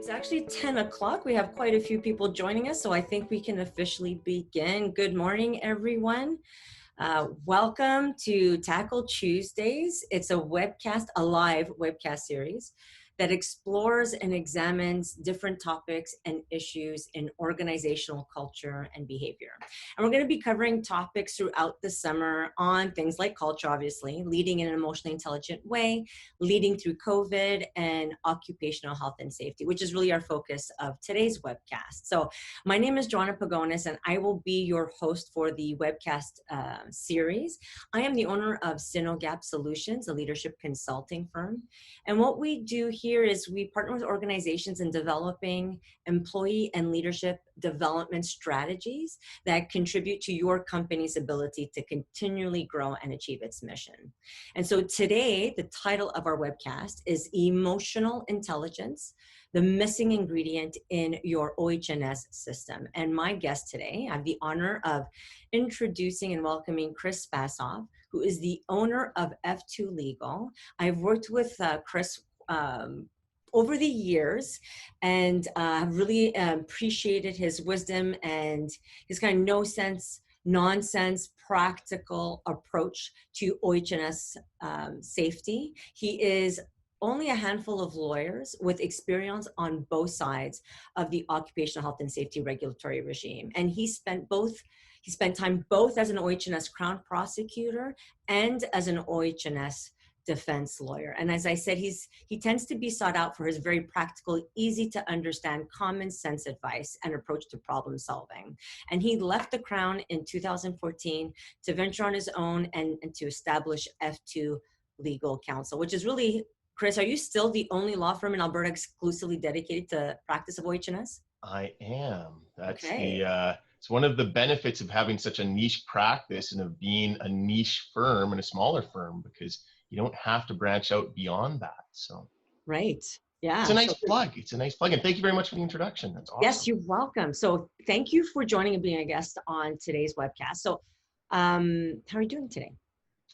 It's actually 10 o'clock. We have quite a few people joining us, so I think we can officially begin. Good morning, everyone. Welcome to Tackle Tuesdays. It's a webcast, a live webcast series that explores and examines different topics and issues in organizational culture and behavior. And we're going to be covering topics throughout the summer on things like culture, obviously, leading in an emotionally intelligent way, leading through COVID, and occupational health and safety, which is really our focus of today's webcast. So my name is Joanna Pagonis, and I will be your host for the webcast series. I am the owner of Sinogap Solutions, a leadership consulting firm. And what we do here is we partner with organizations in developing employee and leadership development strategies that contribute to your company's ability to continually grow and achieve its mission. And so today, the title of our webcast is Emotional Intelligence, the Missing Ingredient in Your OH&S System. And my guest today, I have the honor of introducing and welcoming Chris Spasoff, who is the owner of F2 Legal. I've worked with Chris over the years, and really appreciated his wisdom and his kind of nonsense, practical approach to OH&S safety. He is only a handful of lawyers with experience on both sides of the occupational health and safety regulatory regime. And he spent time both as an OH&S Crown prosecutor and as an OH&S defense lawyer. And as I said, he tends to be sought out for his very practical, easy to understand, common sense advice and approach to problem solving. And he left the Crown in 2014 to venture on his own and to establish F2 Legal Counsel, which is really, Chris, are you still the only law firm in Alberta exclusively dedicated to practice of OH&S? I am. That's okay. It's one of the benefits of having such a niche practice and of being a niche firm and a smaller firm, because you don't have to branch out beyond that. So right. Yeah. It's a nice plug. It's a nice plug. And thank you very much for the introduction. That's awesome. Yes, you're welcome. So thank you for joining and being a guest on today's webcast. So how are you doing today?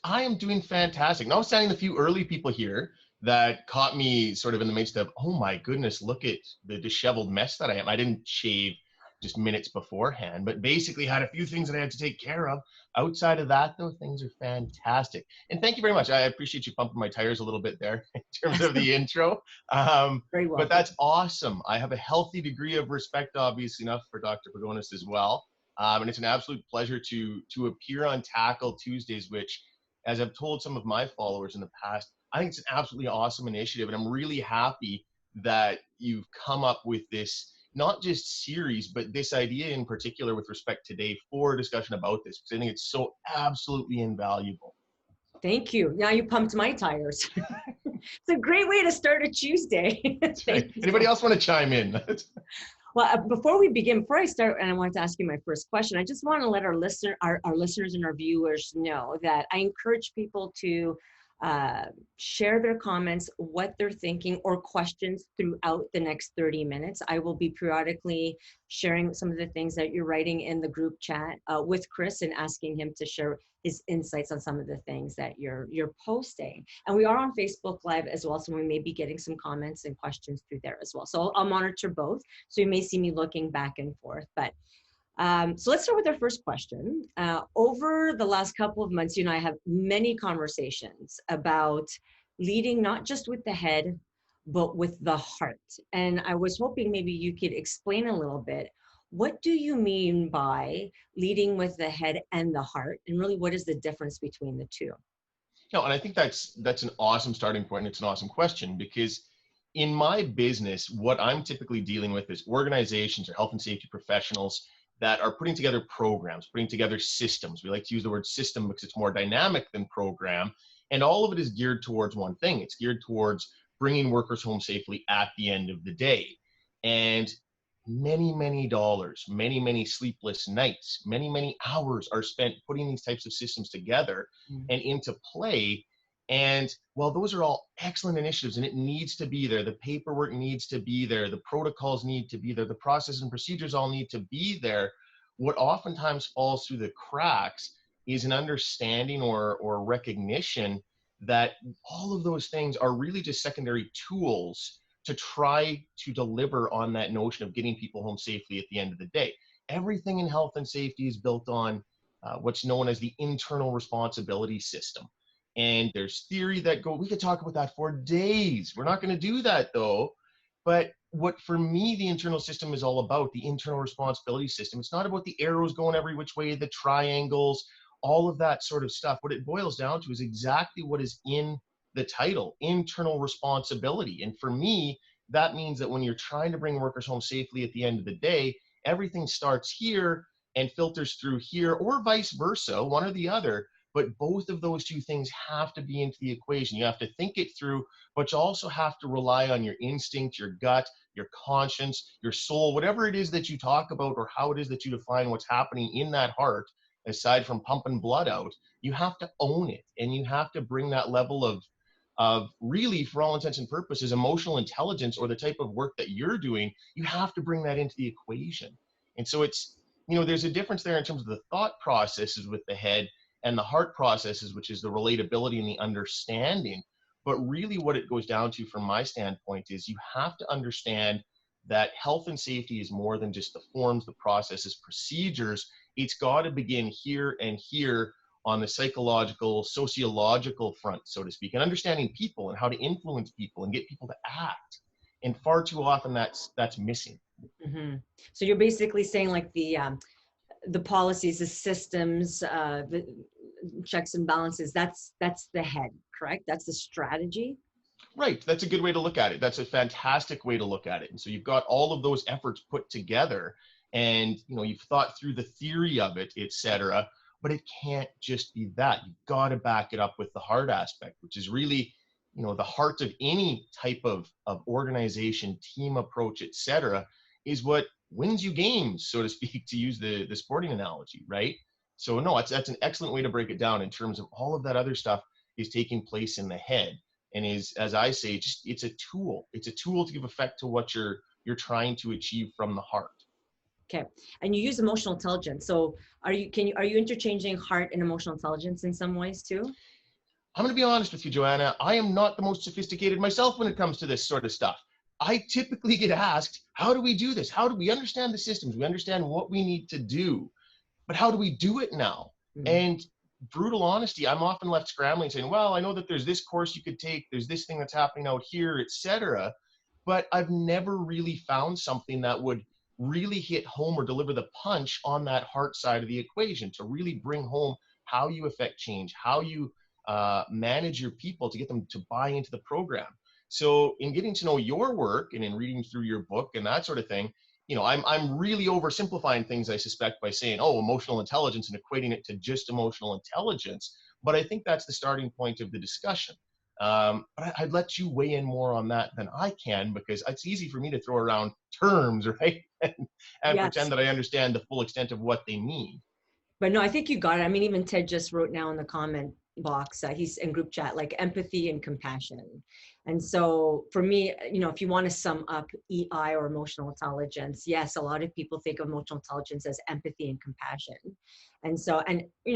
I am doing fantastic. Notwithstanding the few early people here that caught me sort of in the midst of, oh my goodness, look at the disheveled mess that I am. I didn't shave just minutes beforehand, but basically had a few things that I had to take care of. Outside of that, though, things are fantastic. And thank you very much. I appreciate you pumping my tires a little bit there in terms of the intro. Very well. But that's awesome. I have a healthy degree of respect, obviously enough, for Dr. Pagonis as well. And it's an absolute pleasure to appear on Tackle Tuesdays, which, as I've told some of my followers in the past, I think it's an absolutely awesome initiative. And I'm really happy that you've come up with this, not just series, but this idea in particular with respect today for a discussion about this, because I think it's so absolutely invaluable. Thank you. Now you pumped my tires. It's a great way to start a Tuesday. Right. Anybody else want to chime in? Well, before we begin, before I start, and I want to ask you my first question, I just want to let our listeners and our viewers know that I encourage people to share their comments, what they're thinking, or questions throughout the next 30 minutes. I will be periodically sharing some of the things that you're writing in the group chat with Chris and asking him to share his insights on some of the things that you're posting. And we are on Facebook Live as well, so we may be getting some comments and questions through there as well. So I'll monitor both. So you may see me looking back and forth. But so let's start with our first question. Over the last couple of months, you and I have many conversations about leading not just with the head, but with the heart. And I was hoping maybe you could explain a little bit, what do you mean by leading with the head and the heart? And really, what is the difference between the two? No, and I think that's an awesome starting point, and it's an awesome question, because in my business, what I'm typically dealing with is organizations or health and safety professionals that are putting together programs, putting together systems. We like to use the word system because it's more dynamic than program. And all of it is geared towards one thing. It's geared towards bringing workers home safely at the end of the day. And many, many dollars, many, many sleepless nights, many, many hours are spent putting these types of systems together and into play. And while those are all excellent initiatives and it needs to be there, the paperwork needs to be there, the protocols need to be there, the processes and procedures all need to be there, what oftentimes falls through the cracks is an understanding or recognition that all of those things are really just secondary tools to try to deliver on that notion of getting people home safely at the end of the day. Everything in health and safety is built on what's known as the internal responsibility system. And there's theory that we could talk about that for days. We're not going to do that though. But what for me, the internal system is all about, the internal responsibility system. It's not about the arrows going every which way, the triangles, all of that sort of stuff. What it boils down to is exactly what is in the title, internal responsibility. And for me, that means that when you're trying to bring workers home safely at the end of the day, everything starts here and filters through here, or vice versa, one or the other. But both of those two things have to be into the equation. You have to think it through, but you also have to rely on your instinct, your gut, your conscience, your soul, whatever it is that you talk about, or how it is that you define what's happening in that heart, aside from pumping blood out. You have to own it, and you have to bring that level of really, for all intents and purposes, emotional intelligence, or the type of work that you're doing. You have to bring that into the equation. And so it's, there's a difference there in terms of the thought processes with the head and the heart processes, which is the relatability and the understanding. But really what it goes down to from my standpoint is you have to understand that health and safety is more than just the forms, the processes, procedures. It's got to begin here and here on the psychological, sociological front, so to speak, and understanding people and how to influence people and get people to act. And far too often that's missing. Mm-hmm. So you're basically saying like the policies, the systems, the checks and balances, that's the head, correct? That's the strategy. Right. That's a good way to look at it. That's a fantastic way to look at it. And so you've got all of those efforts put together, and you've thought through the theory of it, et cetera. But it can't just be that. You've got to back it up with the heart aspect, which is really, the heart of any type of organization, team approach, et cetera, is what wins you games, so to speak, to use the sporting analogy, right? So no, that's an excellent way to break it down in terms of all of that other stuff is taking place in the head, and is, as I say, just it's a tool. It's a tool to give effect to what you're trying to achieve from the heart. Okay. And you use emotional intelligence. So are you interchanging heart and emotional intelligence in some ways too? I'm going to be honest with you, Joanna. I am not the most sophisticated myself when it comes to this sort of stuff. I typically get asked, how do we do this? How do we understand the systems? We understand what we need to do, but how do we do it now? Mm-hmm. And brutal honesty, I'm often left scrambling saying, well, I know that there's this course you could take, there's this thing that's happening out here, etc. But I've never really found something that would really hit home or deliver the punch on that heart side of the equation to really bring home how you affect change, how you manage your people to get them to buy into the program. So in getting to know your work and in reading through your book and that sort of thing, I'm really oversimplifying things, I suspect, by saying, oh, emotional intelligence, and equating it to just emotional intelligence. But I think that's the starting point of the discussion. But I'd let you weigh in more on that than I can, because it's easy for me to throw around terms, right? and Yes. Pretend that I understand the full extent of what they mean. But no, I think you got it. I mean, even Ted just wrote now in the comment box, he's in group chat, like empathy and compassion. And so for me, if you want to sum up EI or emotional intelligence, yes, a lot of people think of emotional intelligence as empathy and compassion. And so,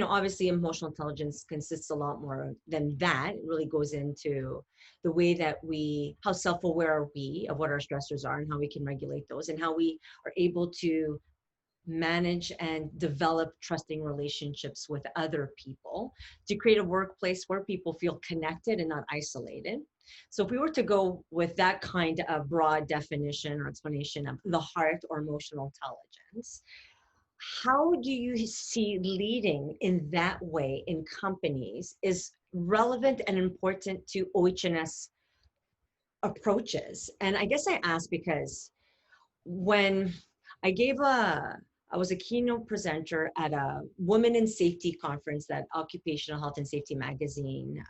obviously emotional intelligence consists a lot more than that. It really goes into the way that how self-aware are we of what our stressors are and how we can regulate those, and how we are able to manage and develop trusting relationships with other people to create a workplace where people feel connected and not isolated. So if we were to go with that kind of broad definition or explanation of the heart or emotional intelligence, how do you see leading in that way in companies is relevant and important to OH&S approaches? And I guess I ask because when I was a keynote presenter at a Women in Safety conference that Occupational Health and Safety magazine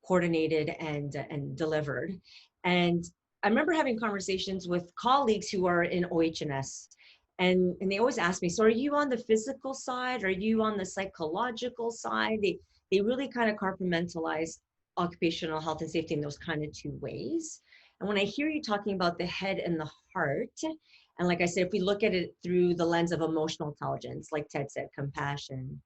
coordinated and delivered. And I remember having conversations with colleagues who are in OH&S, and they always ask me, so are you on the physical side? Are you on the psychological side? They really kind of compartmentalize occupational health and safety in those kind of two ways. And when I hear you talking about the head and the heart, and like I said, if we look at it through the lens of emotional intelligence, like Ted said, compassion,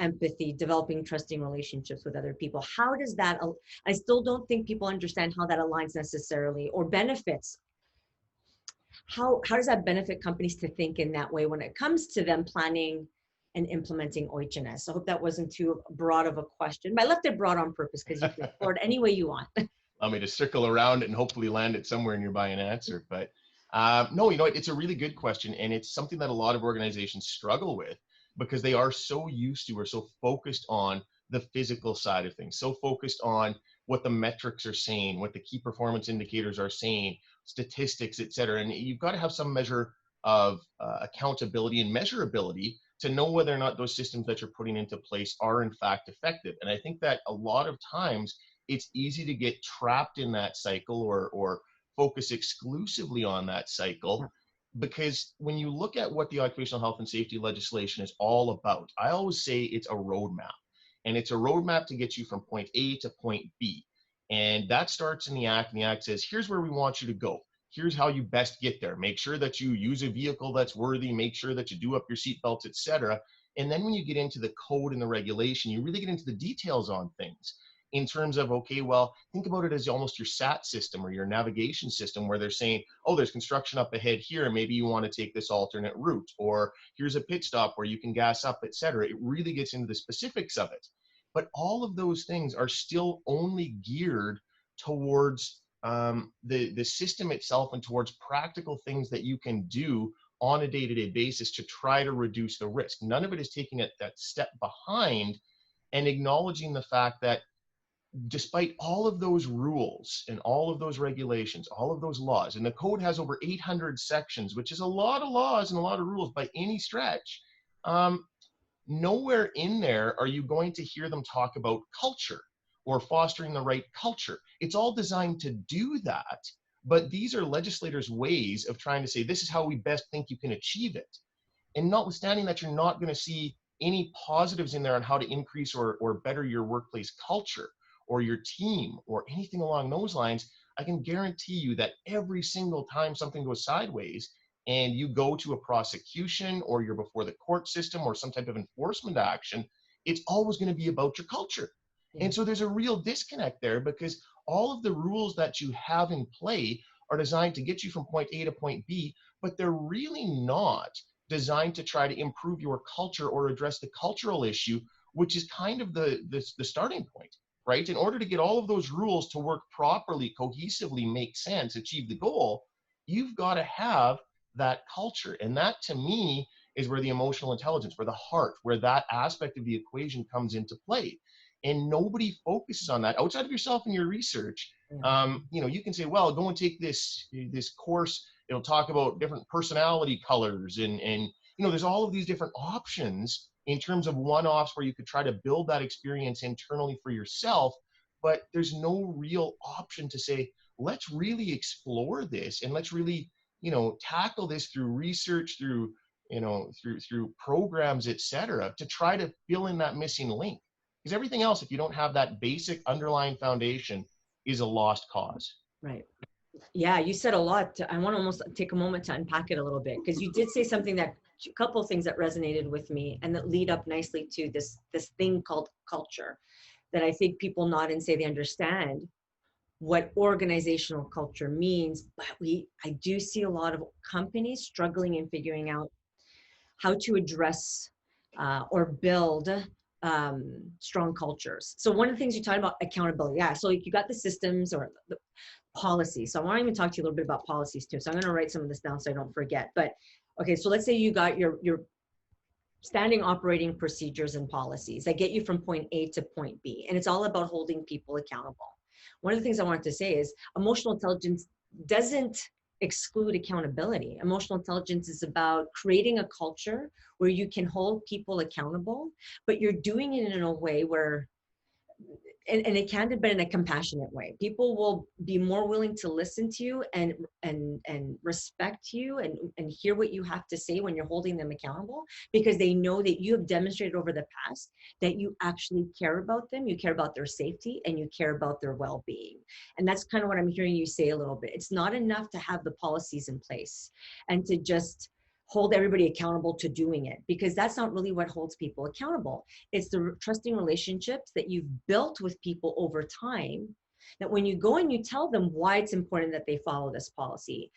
empathy, developing trusting relationships with other people. How does that, I still don't think people understand how that aligns necessarily or benefits. How does that benefit companies to think in that way when it comes to them planning and implementing OH&S? I hope that wasn't too broad of a question, but I left it broad on purpose because you can explore it any way you want. Allow me to circle around it and hopefully land it somewhere nearby an answer. But no, it's a really good question. And it's something that a lot of organizations struggle with because they are so used to or so focused on the physical side of things, so focused on what the metrics are saying, what the key performance indicators are saying, statistics, et cetera. And you've got to have some measure of accountability and measurability to know whether or not those systems that you're putting into place are in fact effective. And I think that a lot of times it's easy to get trapped in that cycle or focus exclusively on that cycle, because when you look at what the occupational health and safety legislation is all about, I always say it's a roadmap, and it's a roadmap to get you from point A to point B. And that starts in the act, and the act says, here's where we want you to go. Here's how you best get there. Make sure that you use a vehicle that's worthy, make sure that you do up your seatbelts, et cetera. And then when you get into the code and the regulation, you really get into the details on things in terms of, okay, well, think about it as almost your SAT system or your navigation system where they're saying, oh, there's construction up ahead here. Maybe you want to take this alternate route, or here's a pit stop where you can gas up, et cetera. It really gets into the specifics of it. But all of those things are still only geared towards the system itself and towards practical things that you can do on a day-to-day basis to try to reduce the risk. None of it is taking that step behind and acknowledging the fact that despite all of those rules and all of those regulations, all of those laws, and the code has over 800 sections, which is a lot of laws and a lot of rules by any stretch, nowhere in there are you going to hear them talk about culture or fostering the right culture. It's all designed to do that, but these are legislators' ways of trying to say, this is how we best think you can achieve it. And notwithstanding that you're not going to see any positives in there on how to increase or better your workplace culture or your team or anything along those lines, I can guarantee you that every single time something goes sideways and you go to a prosecution or you're before the court system or some type of enforcement action, it's always going to be about your culture. Yeah. And so there's a real disconnect there because all of the rules that you have in play are designed to get you from point A to point B, but they're really not designed to try to improve your culture or address the cultural issue, which is kind of the starting point, right? In order to get all of those rules to work properly, cohesively, make sense, achieve the goal, you've got to have that culture. And that to me is where the emotional intelligence, where the heart, where that aspect of the equation comes into play. And nobody focuses on that outside of yourself and your research. You can say, well, go and take this course. It'll talk about different personality colors and there's all of these different options in terms of one-offs where you could try to build that experience internally for yourself, but there's no real option to say, let's really explore this and let's really, tackle this through research, through programs, et cetera, to try to fill in that missing link. Because everything else, if you don't have that basic underlying foundation, is a lost cause. Right. Yeah, you said a lot. I want to almost take a moment to unpack it a little bit, because you did say something a couple of things that resonated with me and that lead up nicely to this thing called culture, that I think people nod and say they understand what organizational culture means, but I do see a lot of companies struggling in figuring out how to address or build strong cultures. So one of the things you talked about, accountability. Yeah. So you got the systems or the policy. So I want to even talk to you a little bit about policies too. So I'm going to write some of this down so I don't forget. But okay, so let's say you got your standing operating procedures and policies that get you from point A to point B, and it's all about holding people accountable. One of the things I wanted to say is emotional intelligence doesn't exclude accountability. Emotional intelligence is about creating a culture where you can hold people accountable, but you're doing it in a way where, and it can be in a compassionate way. People will be more willing to listen to you and respect you and hear what you have to say when you're holding them accountable, because they know that you have demonstrated over the past that you actually care about them, you care about their safety, and you care about their well-being. And that's kind of what I'm hearing you say a little bit. It's not enough to have the policies in place and to just hold everybody accountable to doing it, because that's not really what holds people accountable. It's the trusting relationships that you've built with people over time, that when you go and you tell them why it's important that they follow this policy,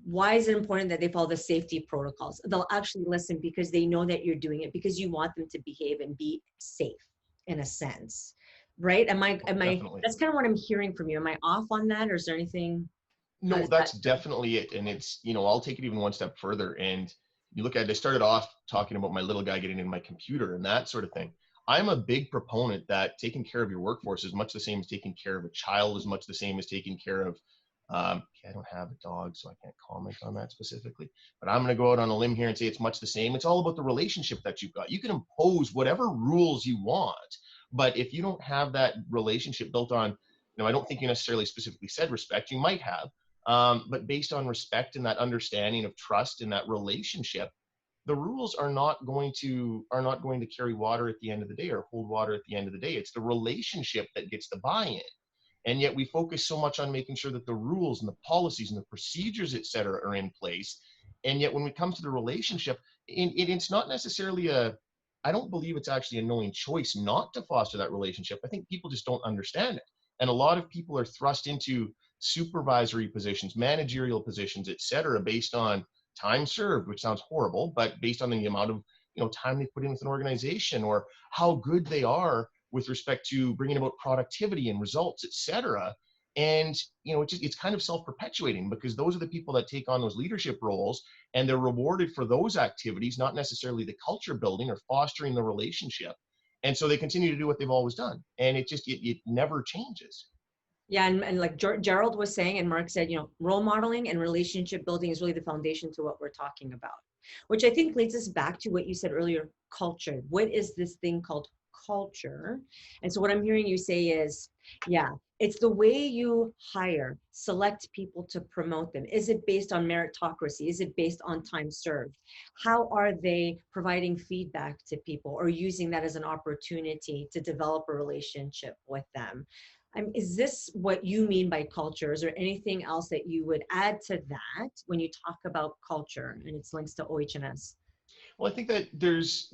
why is it important that they follow the safety protocols, they'll actually listen, because they know that you're doing it because you want them to behave and be safe, in a sense, right? Am I Definitely. that's kind of what I'm hearing from you. Am I off on that, or is there anything? How No, does that that's definitely it. And it's, I'll take it even one step further. And you look at it, I started off talking about my little guy getting in my computer and that sort of thing. I'm a big proponent that taking care of your workforce is much the same as taking care of a child, is much the same as taking care of, I don't have a dog, so I can't comment on that specifically. But I'm going to go out on a limb here and say it's much the same. It's all about the relationship that you've got. You can impose whatever rules you want, but if you don't have that relationship built on, I don't think you necessarily specifically said respect. You might have, but based on respect and that understanding of trust in that relationship, the rules are not going to carry water at the end of the day, or hold water at the end of the day. It's the relationship that gets the buy-in. And yet we focus so much on making sure that the rules and the policies and the procedures, et cetera, are in place. And yet when it comes to the relationship, it's not necessarily I don't believe it's actually a knowing choice not to foster that relationship. I think people just don't understand it. And a lot of people are thrust into supervisory positions, managerial positions, et cetera, based on time served, which sounds horrible, but based on the amount of time they put in with an organization, or how good they are with respect to bringing about productivity and results, et cetera. And it's kind of self-perpetuating, because those are the people that take on those leadership roles, and they're rewarded for those activities, not necessarily the culture building or fostering the relationship. And so they continue to do what they've always done, and it never changes. Yeah, and like Gerald was saying, and Mark said, role modeling and relationship building is really the foundation to what we're talking about, which I think leads us back to what you said earlier, culture. What is this thing called culture? And so what I'm hearing you say is, yeah, it's the way you hire, select people to promote them. Is it based on meritocracy? Is it based on time served? How are they providing feedback to people, or using that as an opportunity to develop a relationship with them? Is this what you mean by culture? Is there anything else that you would add to that when you talk about culture and its links to OH&S? Well, I think that there's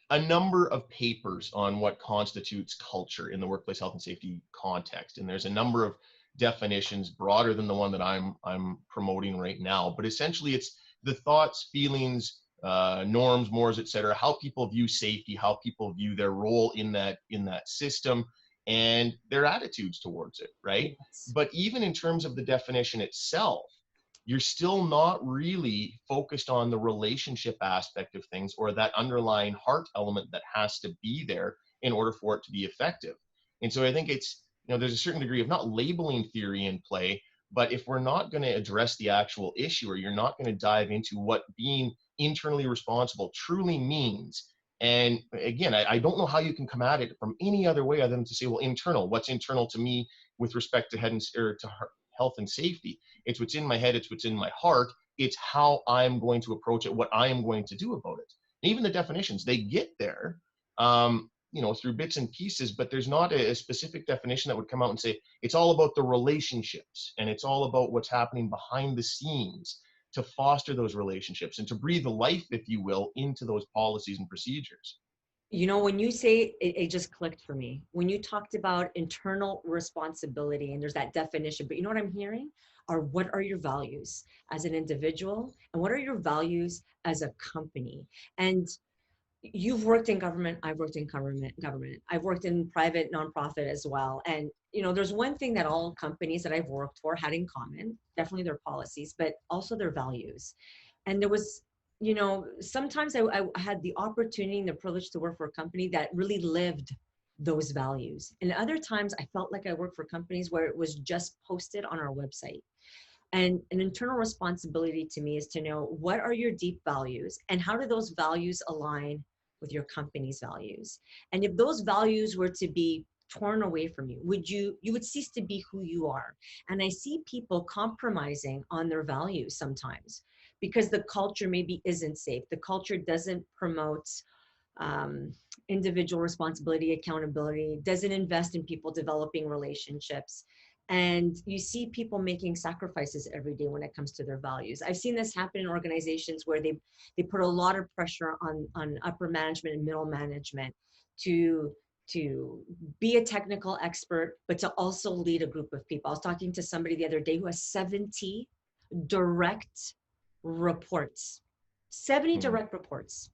a number of papers on what constitutes culture in the workplace health and safety context, and there's a number of definitions broader than the one that I'm promoting right now. But essentially, it's the thoughts, feelings, norms, mores, et cetera, how people view safety, how people view their role in that system, and their attitudes towards it, right? Yes. But even in terms of the definition itself, you're still not really focused on the relationship aspect of things, or that underlying heart element that has to be there in order for it to be effective. And so I think there's a certain degree of not labeling theory in play, but if we're not going to address the actual issue, or you're not going to dive into what being internally responsible truly means. And again, I don't know how you can come at it from any other way other than to say, well, internal, what's internal to me with respect to health and safety? It's what's in my head, it's what's in my heart, it's how I'm going to approach it, what I am going to do about it. And even the definitions, they get there, through bits and pieces, but there's not a specific definition that would come out and say it's all about the relationships, and it's all about what's happening behind the scenes to foster those relationships and to breathe life, if you will, into those policies and procedures. When you say it just clicked for me. When you talked about internal responsibility, and there's that definition, but you know what I'm hearing? What are your values as an individual, and what are your values as a company? And you've worked in government, I've worked in government, I've worked in private nonprofit as well. And there's one thing that all companies that I've worked for had in common, definitely their policies, but also their values. And there was, sometimes I had the opportunity and the privilege to work for a company that really lived those values. And other times I felt like I worked for companies where it was just posted on our website. And an internal responsibility to me is to know, what are your deep values, and how do those values align with your company's values? And if those values were to be torn away from you, you would cease to be who you are. And I see people compromising on their values sometimes because the culture maybe isn't safe. The culture doesn't promote individual responsibility, accountability, doesn't invest in people developing relationships. And you see people making sacrifices every day when it comes to their values. I've seen this happen in organizations where they put a lot of pressure on upper management and middle management to to be a technical expert, but to also lead a group of people. I was talking to somebody the other day who has 70 direct reports. 70 Hmm. direct reports.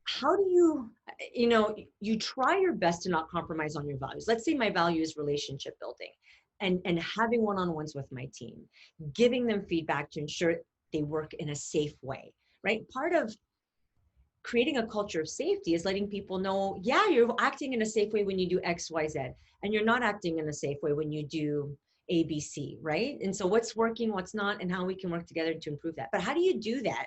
How do you, you try your best to not compromise on your values. Let's say my value is relationship building and having one-on-ones with my team, giving them feedback to ensure they work in a safe way, right? Part of creating a culture of safety is letting people know, yeah, you're acting in a safe way when you do X, Y, Z, and you're not acting in a safe way when you do A, B, C, right? And so what's working, what's not, and how we can work together to improve that. But how do you do that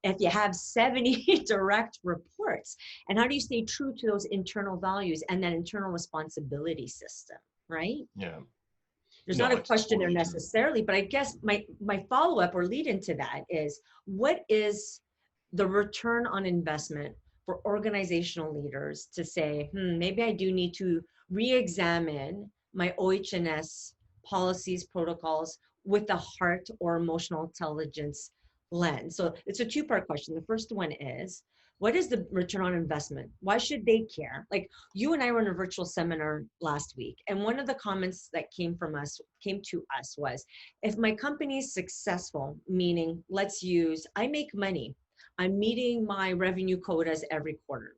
if you have 70 direct reports? And how do you stay true to those internal values and that internal responsibility system, right? Yeah. There's not No, a it's question there totally true. necessarily, but I guess my follow-up or lead into that is, what is the return on investment for organizational leaders to say, maybe I do need to re-examine my OH&S policies, protocols with a heart or emotional intelligence lens? So it's a two-part question. The first one is, what is the return on investment? Why should they care? Like, you and I were in a virtual seminar last week, and one of the comments that came to us was, if my company is successful, meaning let's use, I make money, I'm meeting my revenue quotas every quarter.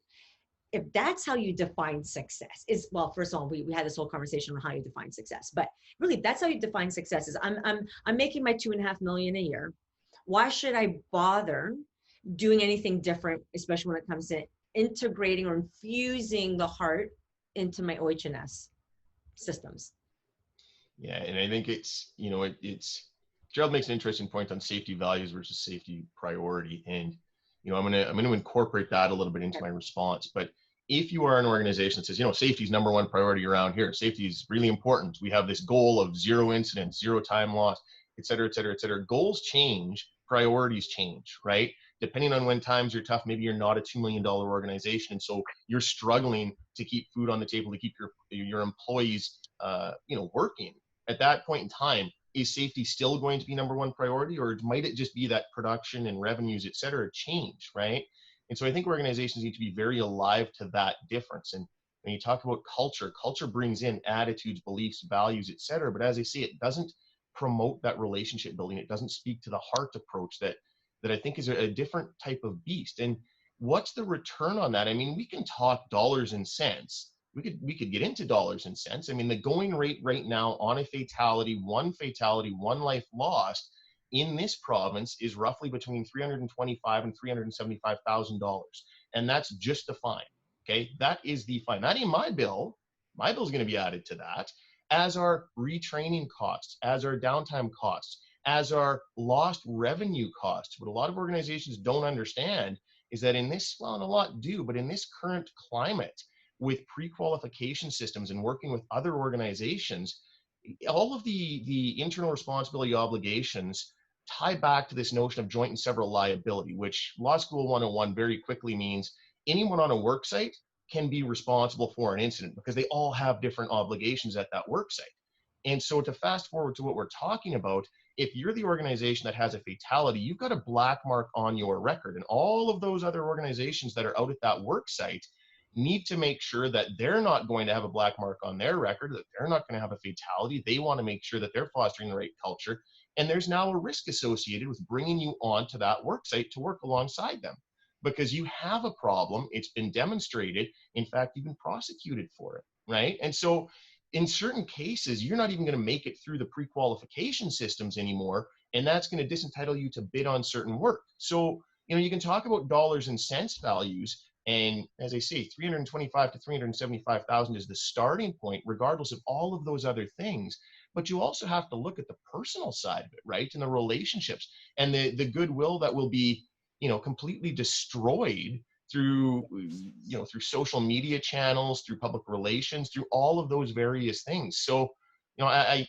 If that's how you define success, is, well, first of all, we had this whole conversation on how you define success, but really that's how you define success is, I'm making my 2.5 million a year. Why should I bother doing anything different, especially when it comes to integrating or infusing the heart into my OH&S systems? Yeah, and I think it's, it's Gerald makes an interesting point on safety values versus safety priority, and I'm gonna incorporate that a little bit into Okay. my response. But if you are an organization that says, safety is number one priority around here, safety is really important. We have this goal of zero incidents, zero time loss, et cetera, et cetera, et cetera. Goals change, priorities change, right? Depending on when times are tough, maybe you're not a $2 million organization, and so you're struggling to keep food on the table, to keep your employees, working. At that point in time, is safety still going to be number one priority, or might it just be that production and revenues, et cetera, change, right? And so I think organizations need to be very alive to that difference. And when you talk about culture, culture brings in attitudes, beliefs, values, et cetera. But as I say, it doesn't promote that relationship building. It doesn't speak to the heart approach that I think is a different type of beast. And what's the return on that? I mean, we can talk dollars and cents. We could get into dollars and cents. I mean, the going rate right now on a fatality, one life lost in this province is roughly between $325,000 and $375,000, and that's just the fine. Okay, that is the fine. That ain't my bill. My bill is going to be added to that, as are retraining costs, as are downtime costs, as are lost revenue costs. What a lot of organizations don't understand is that in this, well, and a lot do, but in this current climate, with pre-qualification systems and working with other organizations, all of the internal responsibility obligations tie back to this notion of joint and several liability, which Law School 101 very quickly means anyone on a work site can be responsible for an incident because they all have different obligations at that work site. And so to fast forward to what we're talking about, if you're the organization that has a fatality, you've got a black mark on your record. And all of those other organizations that are out at that work site need to make sure that they're not going to have a black mark on their record, that they're not going to have a fatality. They want to make sure that they're fostering the right culture. And there's now a risk associated with bringing you onto that work site to work alongside them because you have a problem. It's been demonstrated. In fact, you've been prosecuted for it, right? And so in certain cases, you're not even going to make it through the pre-qualification systems anymore. And that's going to disentitle you to bid on certain work. So, you can talk about dollars and cents values. And as I say, 325 to 375,000 is the starting point, regardless of all of those other things. But you also have to look at the personal side of it, right? And the relationships and the goodwill that will be, completely destroyed through, through social media channels, through public relations, through all of those various things. So, Yes.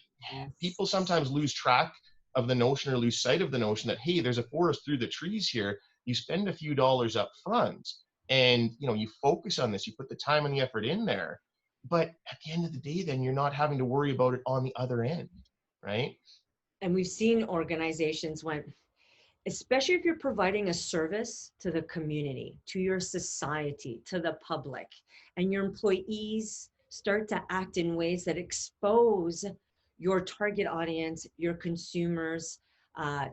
people sometimes lose track of the notion or lose sight of the notion that, hey, there's a forest through the trees here. You spend a few dollars up front and you focus on this, you put the time and the effort in there, But at the end of the day, then you're not having to worry about it on the other end, right? And we've seen organizations when, especially if you're providing a service to the community, to your society, to the public, and your employees start to act in ways that expose your target audience, your consumers,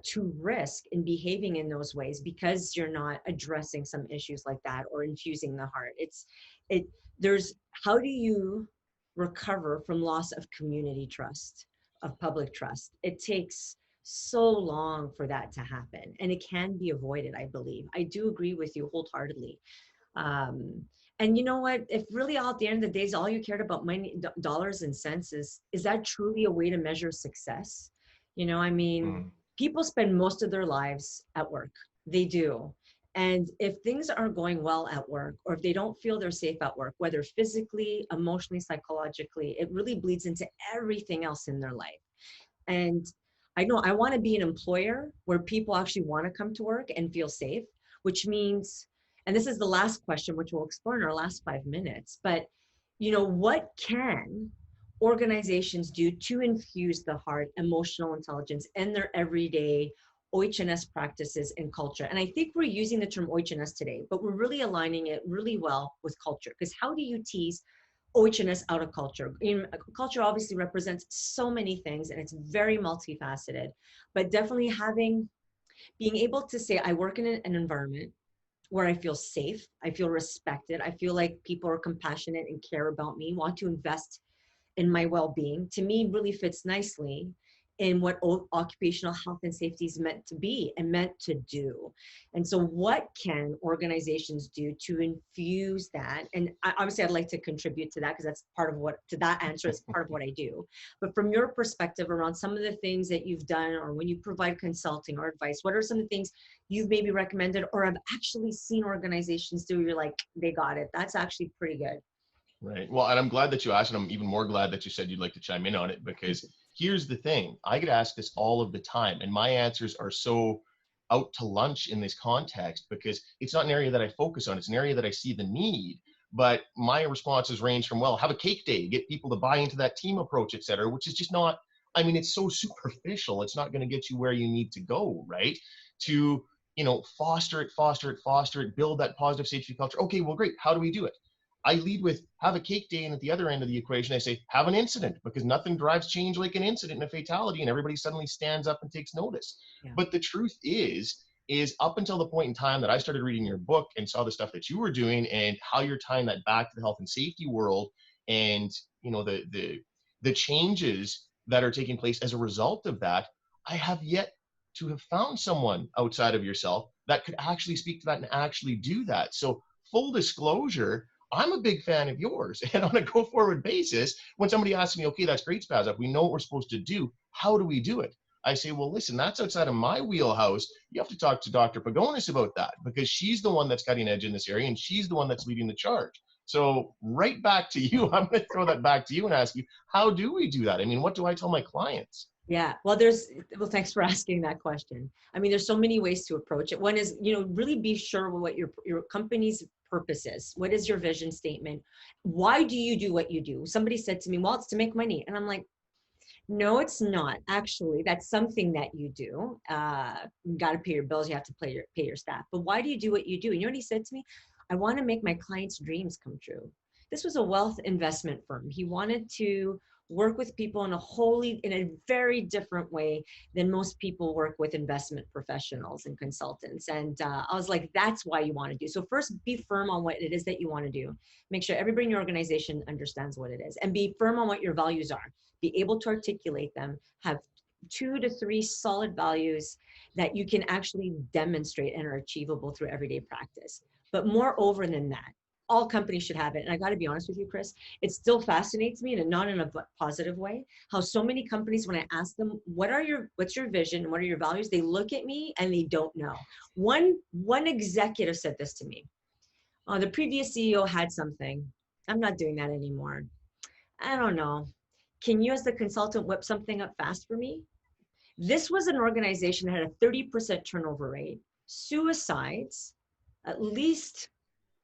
to risk in behaving in those ways because you're not addressing some issues like that or infusing the heart. It there's how do you recover from loss of community trust, of public trust? It takes so long for that to happen, and it can be avoided. I believe I do agree with you wholeheartedly. um, and you know what, if really all at the end of the day is all you cared about, money, dollars and cents, is that truly a way to measure success? I mean, Mm. people spend most of their lives at work. They do. And if things aren't going well at work, or if they don't feel they're safe at work, whether physically, emotionally, psychologically, it really bleeds into everything else in their life. And I know I want to be an employer where people actually want to come to work and feel safe, which means, and this is the last question, which we'll explore in our last 5 minutes, but what can organizations do to infuse the heart, emotional intelligence in their everyday OH&S practices and culture? And I think we're using the term OH&S today, but we're really aligning it really well with culture, because how do you tease OH&S out of culture? Culture obviously represents so many things and it's very multifaceted, but definitely being able to say, I work in an environment where I feel safe, I feel respected, I feel like people are compassionate and care about me, want to invest in my well-being, to me really fits nicely in what occupational health and safety is meant to be and meant to do. And so what can organizations do to infuse that? And obviously I'd like to contribute to that, because that's part of what, to that answer is part of what I do. But from your perspective around some of the things that you've done, or when you provide consulting or advice, what are some of the things you've maybe recommended or have actually seen organizations do? You're like, they got it. That's actually pretty good. Right. Well, and I'm glad that you asked, and I'm even more glad that you said you'd like to chime in on it, because here's the thing. I get asked this all of the time, and my answers are so out to lunch in this context because it's not an area that I focus on. It's an area that I see the need. But my responses range from, well, have a cake day, get people to buy into that team approach, et cetera, which is just not, I mean, it's so superficial. It's not going to get you where you need to go, right? To, foster it, build that positive safety culture. Okay, well, great. How do we do it? I lead with have a cake day, and at the other end of the equation, I say have an incident, because nothing drives change like an incident and a fatality, and everybody suddenly stands up and takes notice. Yeah. But the truth is up until the point in time that I started reading your book and saw the stuff that you were doing and how you're tying that back to the health and safety world, and the changes that are taking place as a result of that, I have yet to have found someone outside of yourself that could actually speak to that and actually do that. So full disclosure, I'm a big fan of yours. And on a go forward basis, when somebody asks me, okay, that's great, Spasoff, we know what we're supposed to do. How do we do it? I say, well, listen, that's outside of my wheelhouse. You have to talk to Dr. Pagonis about that, because she's the one that's cutting edge in this area and she's the one that's leading the charge. So right back to you, I'm going to throw that back to you and ask you, how do we do that? I mean, what do I tell my clients? Yeah, well, thanks for asking that question. I mean, there's so many ways to approach it. One is, really be sure what your company's purpose is. What is your vision statement? Why do you do what you do? Somebody said to me, well, it's to make money. And I'm like, no, it's not. Actually, that's something that you do. You got to pay your bills. You have to pay your staff. But why do you do what you do? And you know what he said to me? I want to make my clients' dreams come true. This was a wealth investment firm. He wanted to work with people in a very different way than most people work with investment professionals and consultants. And I was like, that's why you want to do. So first, be firm on what it is that you want to do. Make sure everybody in your organization understands what it is, and be firm on what your values are. Be able to articulate them, have 2 to 3 solid values that you can actually demonstrate and are achievable through everyday practice. But moreover than that, all companies should have it. And I got to be honest with you, Chris, it still fascinates me, and not in a positive way, how so many companies, when I ask them, what's your vision and what are your values? They look at me and they don't know. One executive said this to me. Oh, the previous CEO had something. I'm not doing that anymore. I don't know. Can you, as the consultant, whip something up fast for me? This was an organization that had a 30% turnover rate, suicides, at least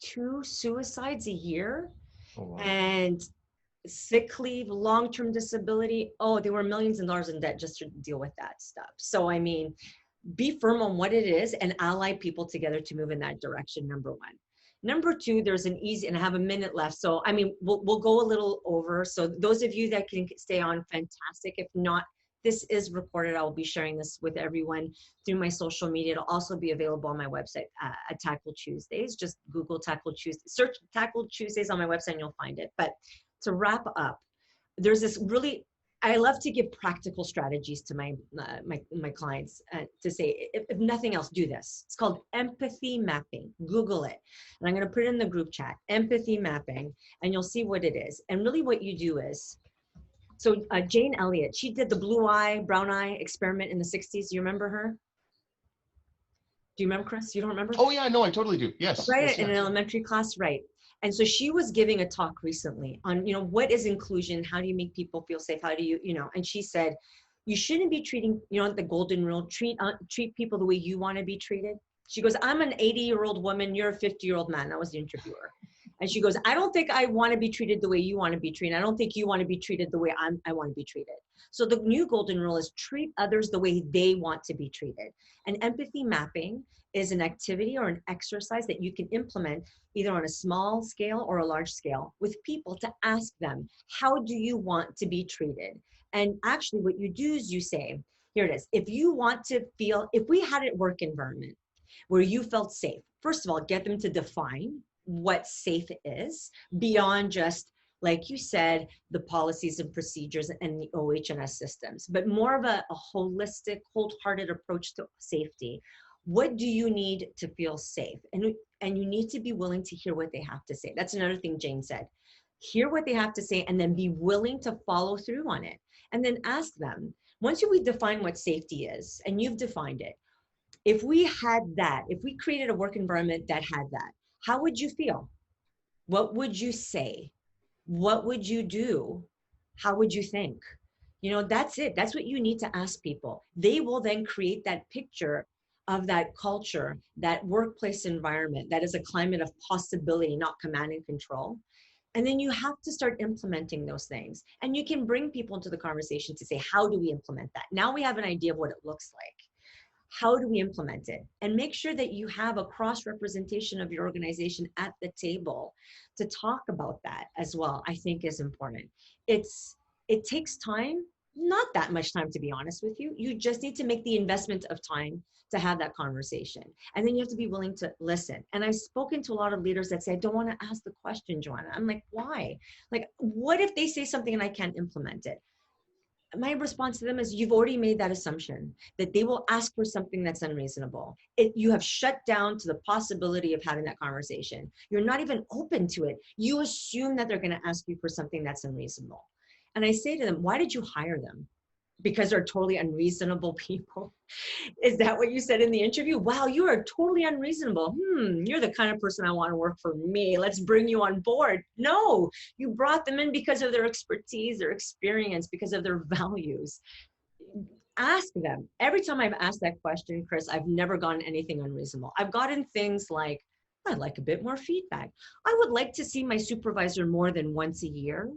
2 suicides a year. Oh, wow. And sick leave, long-term disability. Oh, they were millions of dollars in debt just to deal with that stuff. So, I mean, be firm on what it is and ally people together to move in that direction, number one. Number two, there's an easy, and I have a minute left. So, I mean, we'll go a little over. So those of you that can stay on, fantastic. If not, this is recorded. I will be sharing this with everyone through my social media. It'll also be available on my website at Tackle Tuesdays. Just Google Tackle Tuesdays, search Tackle Tuesdays on my website and you'll find it. But to wrap up, there's this really, I love to give practical strategies to my clients to say, if nothing else, do this. It's called empathy mapping. Google it. And I'm going to put it in the group chat, empathy mapping, and you'll see what it is. And really what you do is, so Jane Elliott, she did the blue eye, brown eye experiment in the 60s. Do you remember her? Do you remember, Chris? You don't remember? Oh yeah, no, I totally do. Yes. Right, Yes, in an yes. elementary class, right. And so she was giving a talk recently on, what is inclusion? How do you make people feel safe? How do you, and she said, you shouldn't be treating, the golden rule, treat people the way you want to be treated. She goes, I'm an 80-year-old woman, you're a 50-year-old man. That was the interviewer. And she goes, I don't think I want to be treated the way you want to be treated. I don't think you want to be treated the way I want to be treated. So the new golden rule is treat others the way they want to be treated. And empathy mapping is an activity or an exercise that you can implement either on a small scale or a large scale with people to ask them, how do you want to be treated? And actually what you do is you say, here it is. If you want to feel, if we had a work environment where you felt safe, first of all, get them to define what safe is beyond just, like you said, the policies and procedures and the OH&S systems, but more of a holistic, wholehearted approach to safety. What do you need to feel safe? And you need to be willing to hear what they have to say. That's another thing Jane said. Hear what they have to say and then be willing to follow through on it. And then ask them, once we define what safety is, and you've defined it, if we had that, if we created a work environment that had that, how would you feel? What would you say? What would you do? How would you think? That's it. That's what you need to ask people. They will then create that picture of that culture, that workplace environment that is a climate of possibility, not command and control. And then you have to start implementing those things. And you can bring people into the conversation to say, how do we implement that? Now we have an idea of what it looks like. How do we implement it? And make sure that you have a cross-representation of your organization at the table to talk about that as well, I think is important. It takes time, not that much time to be honest with you. You just need to make the investment of time to have that conversation. And then you have to be willing to listen. And I've spoken to a lot of leaders that say, I don't want to ask the question, Joanna. I'm like, why? Like, what if they say something and I can't implement it? My response to them is, you've already made that assumption that they will ask for something that's unreasonable. You have shut down to the possibility of having that conversation. You're not even open to it. You assume that they're going to ask you for something that's unreasonable. And I say to them, why did you hire them? Because they're totally unreasonable people. Is that what you said in the interview? Wow, you are totally unreasonable. You're the kind of person I want to work for me. Let's bring you on board. No, you brought them in because of their expertise, their experience, because of their values. Ask them. Every time I've asked that question, Chris, I've never gotten anything unreasonable. I've gotten things like, I'd like a bit more feedback. I would like to see my supervisor more than once a year.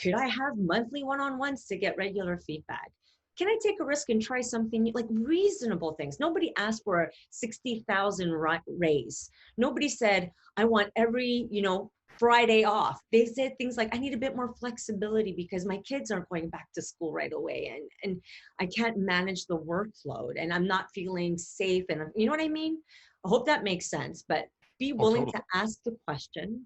Could I have monthly one-on-ones to get regular feedback? Can I take a risk and try something like reasonable things? Nobody asked for a 60,000 raise. Nobody said, I want every, Friday off. They said things like, I need a bit more flexibility because my kids aren't going back to school right away and I can't manage the workload and I'm not feeling safe. And you know what I mean? I hope that makes sense, but be willing to ask the question,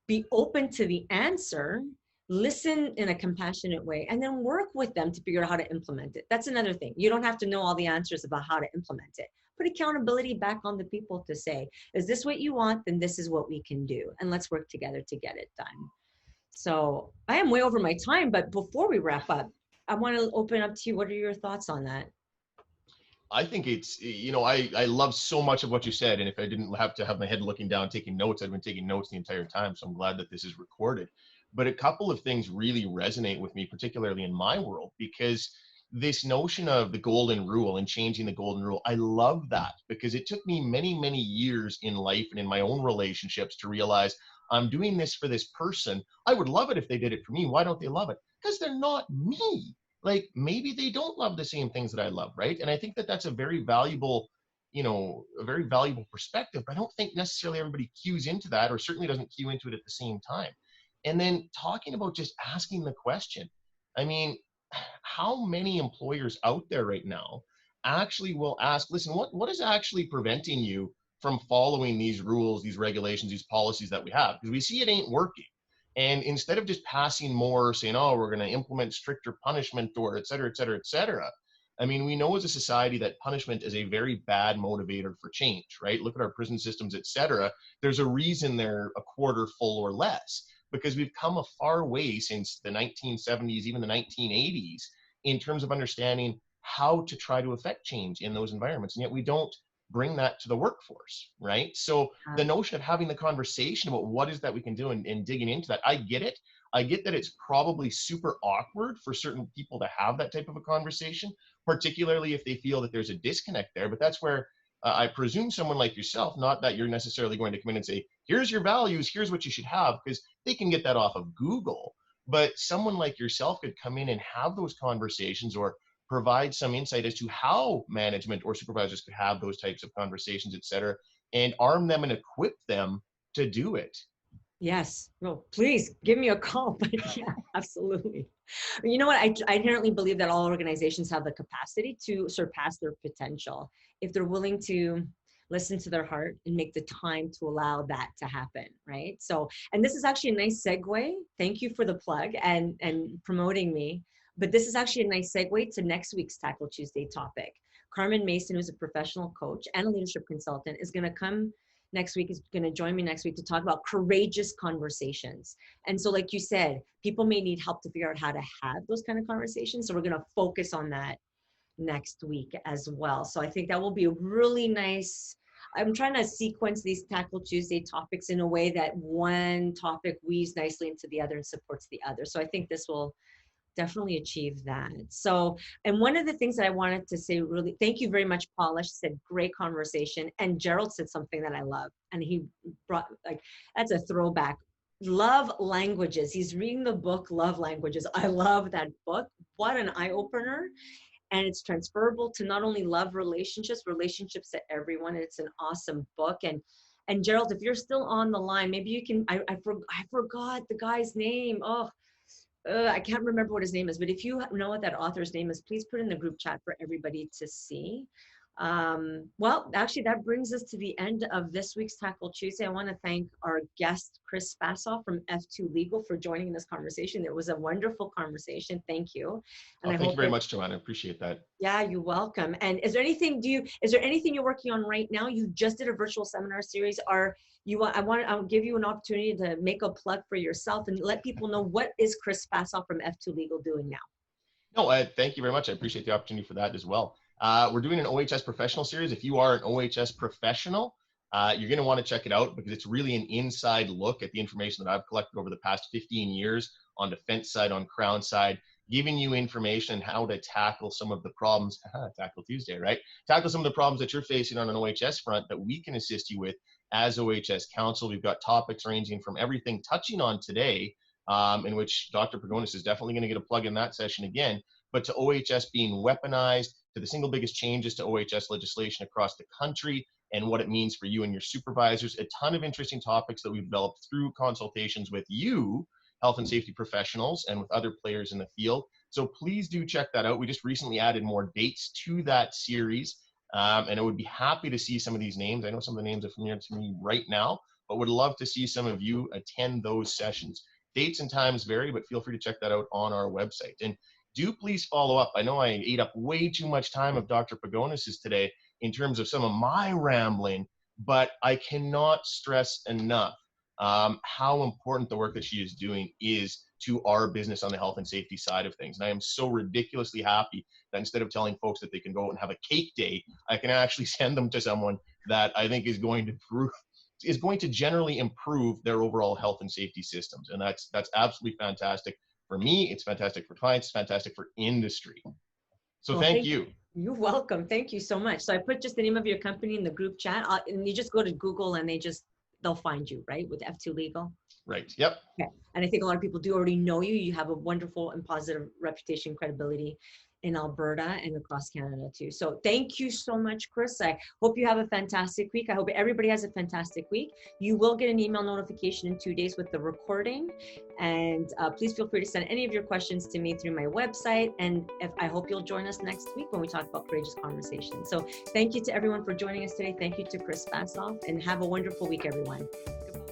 be open to the answer, listen in a compassionate way, and then work with them to figure out how to implement it. That's another thing. You don't have to know all the answers about how to implement it. Put accountability back on the people to say, is this what you want? Then this is what we can do. And let's work together to get it done. So I am way over my time, but before we wrap up, I want to open up to you. What are your thoughts on that? I think it's, I love so much of what you said. And if I didn't have to have my head looking down, taking notes, I've been taking notes the entire time. So I'm glad that this is recorded. But a couple of things really resonate with me, particularly in my world, because this notion of the golden rule and changing the golden rule, I love that because it took me many, many years in life and in my own relationships to realize I'm doing this for this person. I would love it if they did it for me. Why don't they love it? Because they're not me. Like maybe they don't love the same things that I love, right? And I think that that's a very valuable, a very valuable perspective. But I don't think necessarily everybody cues into that, or certainly doesn't cue into it at the same time. And then talking about just asking the question. I mean, how many employers out there right now actually will ask, listen, what is actually preventing you from following these rules, these regulations, these policies that we have? Because we see it ain't working. And instead of just passing more, saying, oh, we're going to implement stricter punishment or et cetera, et cetera, et cetera. I mean, we know as a society that punishment is a very bad motivator for change, right? Look at our prison systems, et cetera. There's a reason they're a quarter full or less, because we've come a far way since the 1970s, even the 1980s, in terms of understanding how to try to affect change in those environments. And yet we don't bring that to the workforce, right? So the notion of having the conversation about what is that we can do and digging into that, I get it. I get that it's probably super awkward for certain people to have that type of a conversation, particularly if they feel that there's a disconnect there. But that's where I presume someone like yourself, not that you're necessarily going to come in and say, here's your values, here's what you should have, because they can get that off of Google. But someone like yourself could come in and have those conversations, or provide some insight as to how management or supervisors could have those types of conversations, et cetera, and arm them and equip them to do it. Yes. No, please give me a call. But yeah, absolutely. You know what? I inherently believe that all organizations have the capacity to surpass their potential if they're willing to listen to their heart and make the time to allow that to happen, right? So, and this is actually a nice segue. Thank you for the plug and promoting me. But this is actually a nice segue to next week's Tackle Tuesday topic. Carmen Mason, who's a professional coach and a leadership consultant, is going to come next week, is going to join me next week to talk about courageous conversations. And so, like you said, people may need help to figure out how to have those kind of conversations. So we're going to focus on that next week as well. So I think that will be a really nice, I'm trying to sequence these Tackle Tuesday topics in a way that one topic weaves nicely into the other and supports the other. So I think this will definitely achieve that. So, and one of the things that I wanted to say, really, thank you very much, Paula. She said, great conversation. And Gerald said something that I love. And he brought, like, that's a throwback. Love languages. He's reading the book, Love Languages. I love that book. What an eye opener. And it's transferable to not only love relationships to everyone. It's an awesome book. And Gerald, if you're still on the line, maybe you can, I forgot the guy's name. Oh, I can't remember what his name is, but if you know what that author's name is, please put in the group chat for everybody to see. Well, actually, that brings us to the end of this week's Tackle Tuesday. I want to thank our guest, Chris Spasoff from F2 Legal, for joining this conversation. It was a wonderful conversation. Thank you. And thank you very much, Joanna. I appreciate that. Yeah, you're welcome. And is there anything you're working on right now? You just did a virtual seminar series. I'll give you an opportunity to make a plug for yourself and let people know, what is Chris Spasoff from F2 Legal doing now? No, thank you very much. I appreciate the opportunity for that as well. We're doing an OH&S professional series. If you are an OH&S professional, you're going to want to check it out, because it's really an inside look at the information that I've collected over the past 15 years on defense side, on Crown side, giving you information on how to tackle some of the problems, Tackle Tuesday, right? Tackle some of the problems that you're facing on an OH&S front that we can assist you with as OH&S counsel. We've got topics ranging from everything touching on today, in which Dr. Pagonis is definitely going to get a plug in that session again, but to OH&S being weaponized, to the single biggest changes to OH&S legislation across the country and what it means for you and your supervisors. A ton of interesting topics that we've developed through consultations with you, health and safety professionals, and with other players in the field. So please do check that out. We just recently added more dates to that series, and I would be happy to see some of these names. I know some of the names are familiar to me right now, but would love to see some of you attend those sessions. Dates and times vary, but feel free to check that out on our website. And do please follow up. I know I ate up way too much time of Dr. Pagonis's today in terms of some of my rambling, but I cannot stress enough how important the work that she is doing is to our business on the health and safety side of things. And I am so ridiculously happy that instead of telling folks that they can go out and have a cake day, I can actually send them to someone that I think is going to generally improve their overall health and safety systems. And that's absolutely fantastic. For me, it's fantastic for clients, it's fantastic for industry. So well, thank you. You're welcome. Thank you so much. So I put just the name of your company in the group chat, and you just go to Google and they'll find you, right, with F2 Legal. Right. Yep. Okay. And I think a lot of people do already know you. You have a wonderful and positive reputation, credibility in Alberta and across Canada too. So thank you so much, Chris. I hope you have a fantastic week. I hope everybody has a fantastic week. You will get an email notification in 2 days with the recording. And please feel free to send any of your questions to me through my website. And I hope you'll join us next week when we talk about courageous conversations. So thank you to everyone for joining us today. Thank you to Chris Spasoff, and have a wonderful week, everyone. Goodbye.